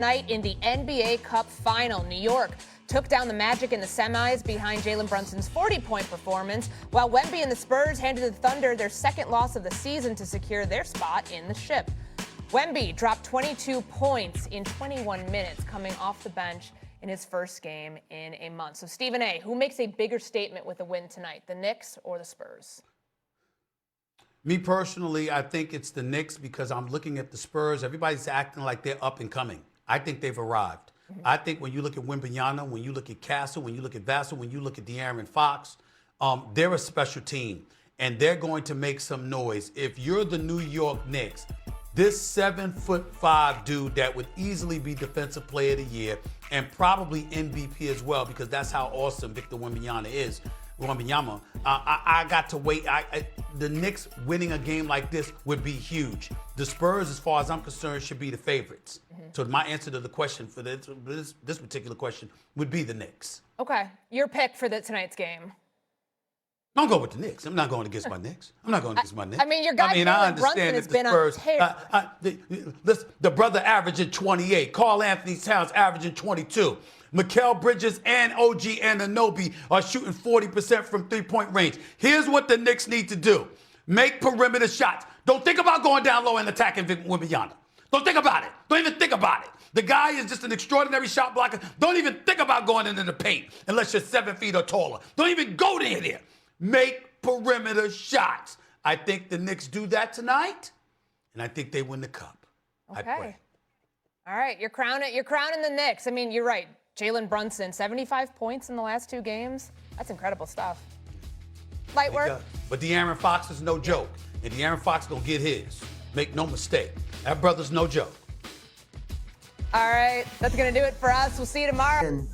Night in the NBA Cup Final. New York took down the Magic in the semis behind Jalen Brunson's 40-point performance, while Wemby and the Spurs handed the Thunder their second loss of the season to secure their spot in the ship. Wemby dropped 22 points in 21 minutes coming off the bench in his first game in a month. So, Stephen A., who makes a bigger statement with a win tonight, the Knicks or the Spurs? Me personally, I think it's the Knicks because I'm looking at the Spurs. Everybody's acting like they're up and coming. I think they've arrived. I think when you look at Wemby, when you look at Castle, when you look at Vassell, when you look at De'Aaron Fox, they're a special team, and they're going to make some noise. If you're the New York Knicks, this 7'5" dude that would easily be Defensive Player of the Year and probably MVP as well, because that's how awesome Victor Wembanyama is. I got to wait. The Knicks winning a game like this would be huge. The Spurs, as far as I'm concerned, should be the favorites. So my answer to the question for this particular question would be the Knicks. Okay, your pick for tonight's game. I'll go with the Knicks. I'm not going against my Knicks. I'm not going against my Knicks. I mean, your guy Brunson has been on tear. The brother averaging 28. Karl Anthony Towns averaging 22. Mikal Bridges and OG Anunoby are shooting 40% from three-point range. Here's what the Knicks need to do. Make perimeter shots. Don't think about going down low and attacking Wembanyama. Don't think about it. Don't even think about it. The guy is just an extraordinary shot blocker. Don't even think about going into the paint unless you're 7 feet or taller. Don't even go there. Make perimeter shots. I think the Knicks do that tonight, and I think they win the cup. Okay. I pray. All right, you're crowning the Knicks. I mean, you're right. Jalen Brunson, 75 points in the last 2 games. That's incredible stuff. Light work. But De'Aaron Fox is no joke, and De'Aaron Fox gonna get his. Make no mistake. That brother's no joke. All right, that's gonna do it for us. We'll see you tomorrow. And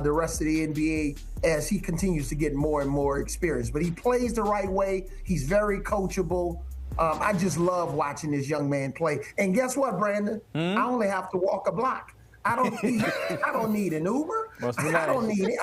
the rest of the NBA as he continues to get more and more experience. But he plays the right way. He's very coachable. I just love watching this young man play. And guess what, Brandon? I only have to walk a block. I don't need an Uber. I don't need it.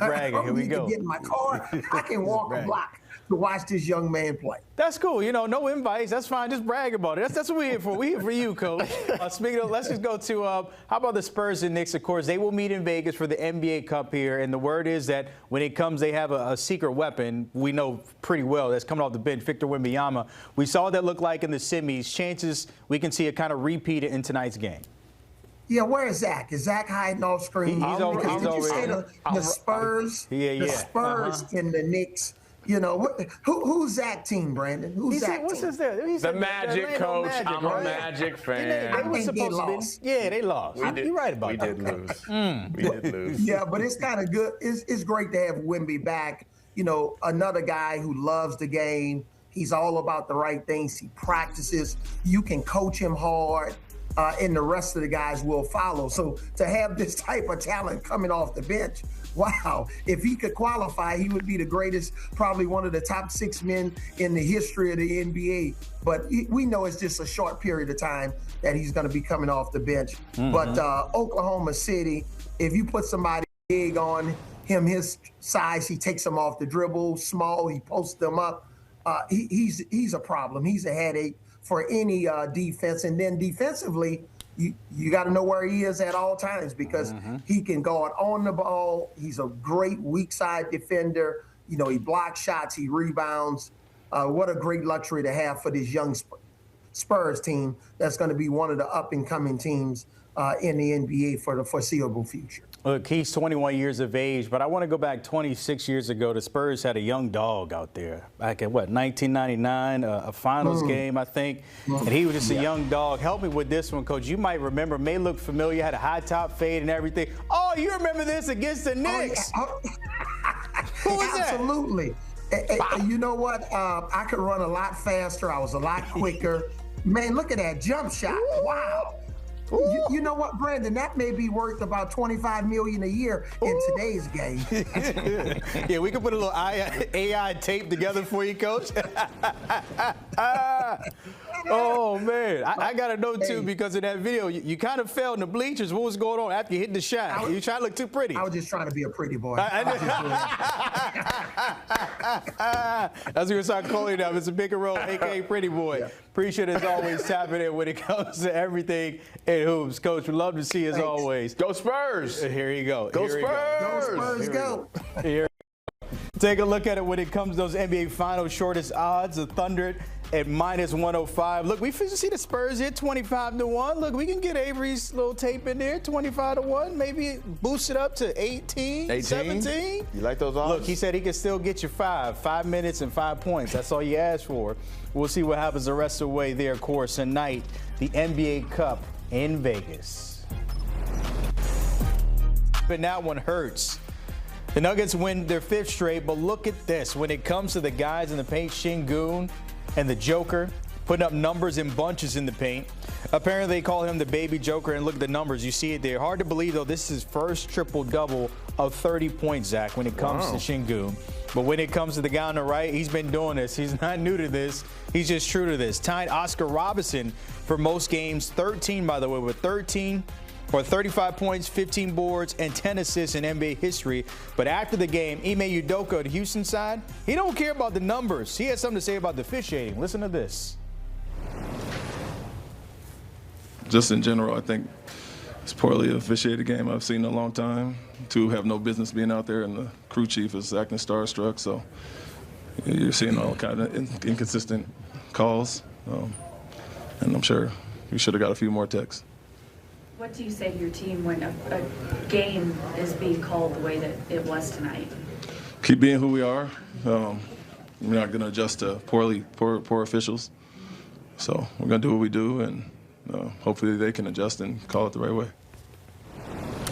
I don't need to get in my car. I can walk a block to watch this young man play. That's cool. You know, no invites. That's fine. Just brag about it. That's what we're here for. We're here for you, Coach. Speaking of, let's just go to how about the Spurs and Knicks? Of course, they will meet in Vegas for the NBA Cup here. And the word is that when it comes, they have a secret weapon. We know pretty well that's coming off the bench, Victor Wembanyama. We saw what that looked like in the semis. Chances we can see it kind of repeated in tonight's game. Yeah, where is Zach? Is Zach hiding off screen? He's over. Did you say the Spurs? Yeah. The Spurs and the Knicks. You know, who's that team, Brandon? Who's that what's team? his name? The Magic, Coach. I'm a Magic fan. They were supposed to be. Yeah, they lost. You're right about that. We did lose. Yeah, but it's kind of good. It's great to have Wemby back. You know, another guy who loves the game. He's all about the right things. He practices. You can coach him hard. And the rest of the guys will follow. So to have this type of talent coming off the bench, wow, if he could qualify, he would be the greatest, probably one of the top 6 men in the history of the NBA. But we know it's just a short period of time that he's going to be coming off the bench. But Oklahoma City, if you put somebody big on him, his size, he takes them off the dribble, small, he posts them up. He's a problem. He's a headache for any defense. And then defensively, you got to know where he is at all times because he can guard on the ball. He's a great weak side defender. You know, he blocks shots, he rebounds. What a great luxury to have for this young Spurs team that's going to be one of the up-and-coming teams in the NBA for the foreseeable future. Look, he's 21 years of age, but I want to go back 26 years ago. The Spurs had a young dog out there back in, 1999, a finals game, I think. And he was just a young dog. Help me with this one, Coach. You might remember, may look familiar, had a high top fade and everything. Oh, you remember this against the Knicks? Who was that? Absolutely. You know what? I could run a lot faster. I was a lot quicker. Man, look at that jump shot. Wow. You know what, Brandon? That may be worth about $25 million a year in today's game. Yeah, we can put a little AI tape together for you, Coach. Oh, man. I got to know, too, because in that video, you kind of fell in the bleachers. What was going on after you hit the shot? You trying to look too pretty. I was just trying to be a pretty boy. That's what we're start calling you now. Mr. Pick and Roll, a.k.a. Pretty Boy. Yeah. Appreciate as always tapping in when it comes to everything in hoops. Coach, we love to see you as always. Go Spurs. Here you go. Go Spurs. Go Spurs, go. Here. Take a look at it when it comes to those NBA Finals shortest odds. The Thunder at -105. Look, we see the Spurs here 25-1. Look, we can get Avery's little tape in there, 25-1. Maybe boost it up to 18, 17. You like those odds? Look, he said he can still get you 5 minutes and 5 points. That's all you asked for. We'll see what happens the rest of the way there, of course. Tonight, the NBA Cup in Vegas. But that one hurts. The Nuggets win their 5th straight, but look at this. When it comes to the guys in the paint, Şengün and the Joker putting up numbers in bunches in the paint. Apparently, they call him the baby Joker, and look at the numbers. You see it there. Hard to believe, though, this is his first triple-double of 30 points, Zach, when it comes to Şengün. But when it comes to the guy on the right, he's been doing this. He's not new to this. He's just true to this. Tied Oscar Robertson for most games, 13, by the way, with 13 or 35 points, 15 boards, and 10 assists in NBA history. But after the game, Ime Udoka, the Houston side, he don't care about the numbers. He has something to say about the officiating. Listen to this. Just in general, I think it's poorly officiated game I've seen in a long time. Two have no business being out there, and the crew chief is acting starstruck. So you're seeing all kind of inconsistent calls, and I'm sure we should have got a few more texts. What do you say to your team when a game is being called the way that it was tonight? Keep being who we are. We're not going to adjust to poor officials. So we're going to do what we do, and hopefully they can adjust and call it the right way.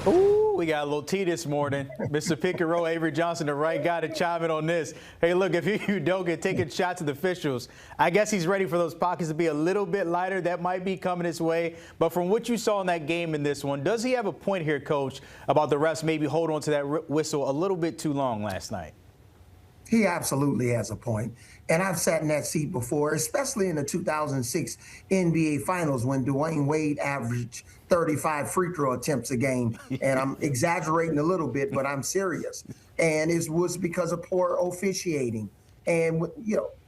Ooh, we got a little tea this morning. Mr. Pick and Roll, Avery Johnson, the right guy to chime in on this. Hey, look, if you don't get taking shots at the officials, I guess he's ready for those pockets to be a little bit lighter. That might be coming his way. But from what you saw in that game in this one, does he have a point here, Coach, about the refs maybe hold on to that whistle a little bit too long last night? He absolutely has a point. And I've sat in that seat before, especially in the 2006 NBA Finals when Dwayne Wade averaged 35 free throw attempts a game. And I'm exaggerating a little bit, but I'm serious. And it was because of poor officiating. And,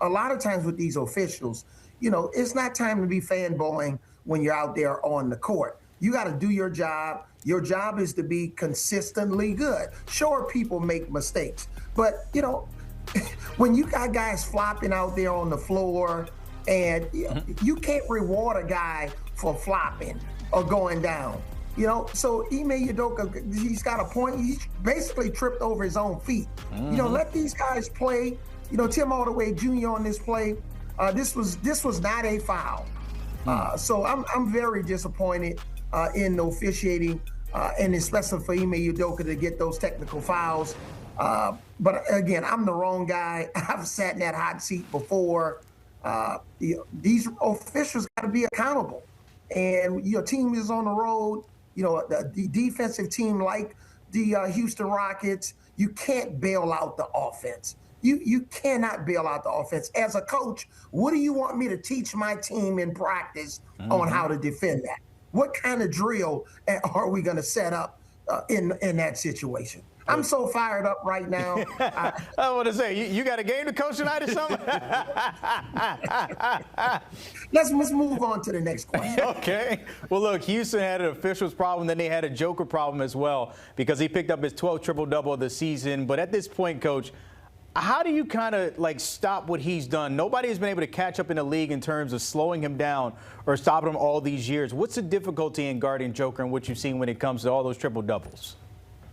a lot of times with these officials, it's not time to be fanboying when you're out there on the court. You got to do your job. Your job is to be consistently good. Sure, people make mistakes, but, when you got guys flopping out there on the floor, and you can't reward a guy for flopping or going down, So Ime Udoka, he's got a point. He's basically tripped over his own feet. Let these guys play. Tim Hardaway Jr. on this play. This was not a foul. So I'm very disappointed in the officiating, and especially for Ime Udoka to get those technical fouls. But again, I'm the wrong guy. I've sat in that hot seat before. These officials got to be accountable. And your team is on the road. The defensive team like the Houston Rockets, you can't bail out the offense. You cannot bail out the offense. As a coach, what do you want me to teach my team in practice on how to defend that? What kind of drill are we going to set up in that situation? I'm so fired up right now. I want to say, you got a game to coach tonight or something? Let's move on to the next question. Okay. Well, look, Houston had an officials problem, then they had a Joker problem as well because he picked up his 12th triple-double of the season. But at this point, Coach, how do you kind of stop what he's done? Nobody has been able to catch up in the league in terms of slowing him down or stopping him all these years. What's the difficulty in guarding Joker and what you've seen when it comes to all those triple-doubles?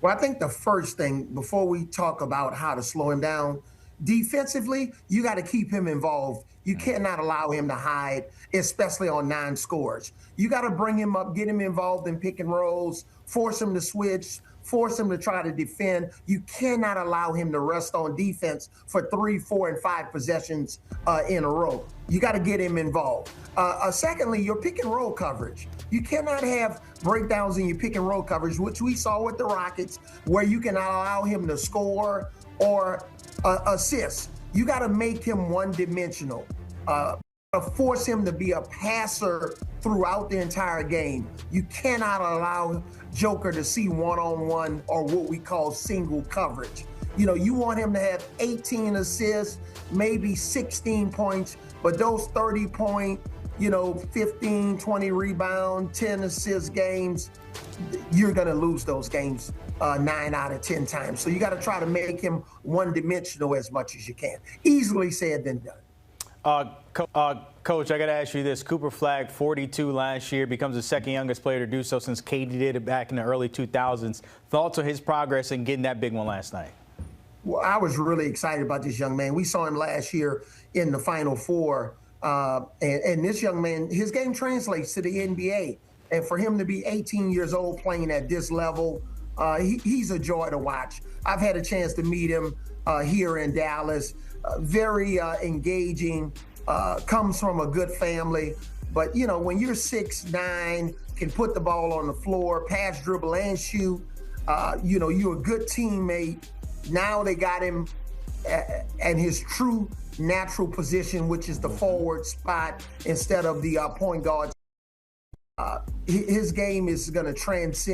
Well, I think the first thing, before we talk about how to slow him down, defensively, you got to keep him involved. You cannot allow him to hide, especially on non-scores. You got to bring him up, get him involved in pick and rolls, force him to switch, force him to try to defend. You cannot allow him to rest on defense for 3, 4, and 5 possessions in a row. You got to get him involved. Secondly, your pick and roll coverage. You cannot have breakdowns in your pick and roll coverage, which we saw with the Rockets, where you can allow him to score or assist. You got to make him one-dimensional. force him to be a passer throughout the entire game. You cannot allow Joker to see one-on-one or what we call single coverage. You know, you want him to have 18 assists, maybe 16 points, but those 30-point, 15, 20 rebound, 10 assist games, you're going to lose those games 9 out of 10 times. So you got to try to make him one-dimensional as much as you can. Easily said than done. Coach, I got to ask you this. Cooper Flagg, 42 last year, becomes the second youngest player to do so since Katie did it back in the early 2000s. Thoughts on his progress in getting that big one last night? Well, I was really excited about this young man. We saw him last year in the Final Four. And this young man, his game translates to the NBA. And for him to be 18 years old playing at this level, he's a joy to watch. I've had a chance to meet him here in Dallas. Very engaging, comes from a good family. But, when you're 6'9", can put the ball on the floor, pass, dribble, and shoot, you're a good teammate. Now they got him at his true natural position, which is the forward spot instead of the point guard. His game is going to transcend